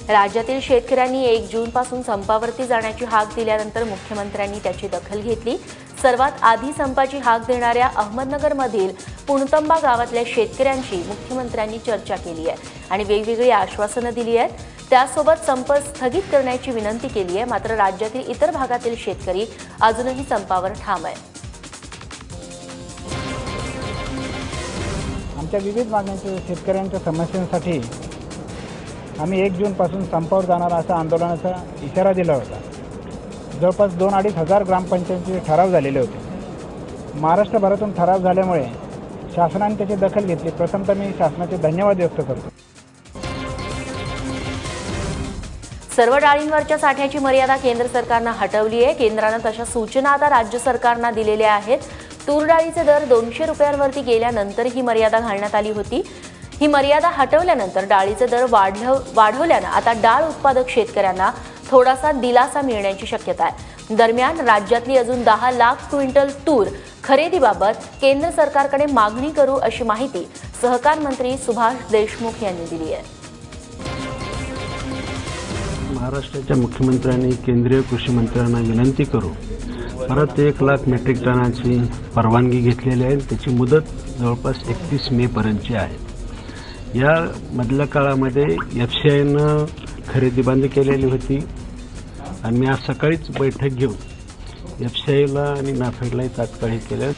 राज्यातील शेतकऱ्यांनी 1 जून पासून संपावरती जाण्याची हाक दिल्यानंतर मुख्यमंत्र्यांनी त्याची दखल घेतली। सर्वात आधी संपाची हाक देणाऱ्या अहमदनगरमधील पुणतंबा गावातल्या शेतकऱ्यांशी मुख्यमंत्र्यांनी चर्चा केली आहे आणि वेगवेगळी आश्वासनं दिली आहेत। त्यासोबत संप स्थगित करण्याची विनंती केली आहे। मात्र राज्यातील इतर भागातील शेतकरी अजूनही संपावर ठाम आहेत। आमच्या विविध मागण्यांच्या शेतकऱ्यांच्या समस्यांसाठी आम्ही 1 जून पासून संपावर जाणार असा आंदोलनाचा इशारा दिला होता। जवळपास 2-2.5 हजार ग्रामपंचायतीचे ठराव झालेले होते। महाराष्ट्रभरातून ठराव झाल्यामुळे शासनाने त्याची दखल घेतली। प्रथमतः मी शासनाचे धन्यवाद व्यक्त करतो। सर्व डाळींवरच्या साठ्याची मर्यादा केंद्र सरकारने हटवली आहे। केंद्राने तशा सूचना आता राज्य सरकारना दिलेल्या आहेत। तूर डाळीचे दर 200 रुपयांवरती गेल्यानंतर ही मर्यादा घालण्यात आली होती। ही मर्यादा हटवल्यानंतर डाळीचे दर वाढवल्याने आता डाळ उत्पादक शेतकऱ्यांना थोडासा दिलासा मिळण्याची शक्यता आहे। दरम्यान राज्यातली अजून 10 लाख क्विंटल तूर खरेदीबाबत केंद्र सरकारकडे मागणी करू अशी माहिती सहकार मंत्री सुभाष देशमुख यांनी दिली आहे। महाराष्ट्राच्या मुख्यमंत्र्यांनी केंद्रीय कृषी मंत्र्यांना विनंती करू परत 1 लाख मेट्रिक टनाची परवानगी घेतलेली आहे। त्याची मुदत जवळपास 31 मे पर्यंतची आहे। या मधल्या काळामध्ये FCIनं खरेदी बंद केलेली होती आणि मी आज सकाळीच बैठक घेऊन FCIला आणि नाफेडलाही तात्काळ केलं।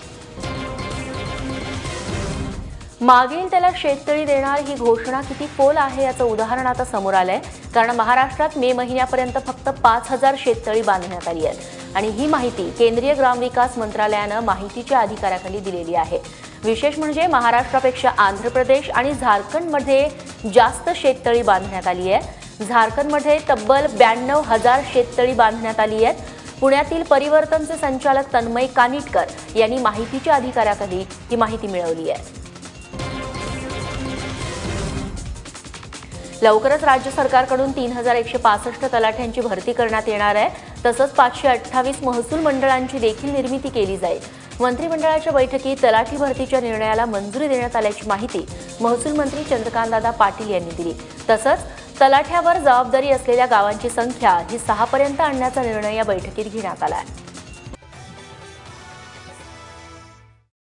मागेल त्याला शेततळी देणार ही घोषणा किती फोल आहे याचं उदाहरण आता समोर आलंय। कारण महाराष्ट्रात मे महिन्यापर्यंत फक्त 5000 शेततळी बांधण्यात आली आहेत आणि ही माहिती केंद्रीय ग्रामविकास मंत्रालयाने माहितीच्या अधिकाराखाली दिलेली आहे। विशेष म्हणजे महाराष्ट्रापेक्षा आंध्र प्रदेश आणि झारखंडमध्ये जास्त शेततळी बांधण्यात आली आहे। झारखंडमध्ये तब्बल 92,000 शेततळी बांधण्यात आली आहेत। पुण्यातील परिवर्तनचे संचालक तन्मय कानिटकर यांनी माहितीच्या अधिकाराखाली ही माहिती मिळवली आहे। लवकरच राज्य सरकारकडून 3165 तलाठ्यांची भरती करण्यात येणार आहे। तसंच 528 महसूल मंडळांची देखील निर्मिती केली जाईल। मंत्रिमंडळाच्या बैठकीत तलाठी भरतीच्या निर्णयाला मंजुरी देण्यात आल्याची माहिती महसूल मंत्री चंद्रकांतदादा पाटील यांनी दिली। तसंच तलाठ्यावर जबाबदारी असलेल्या गावांची संख्या ही 6 पर्यंत आणण्याचा निर्णय या बैठकीत घेण्यात आला आहे।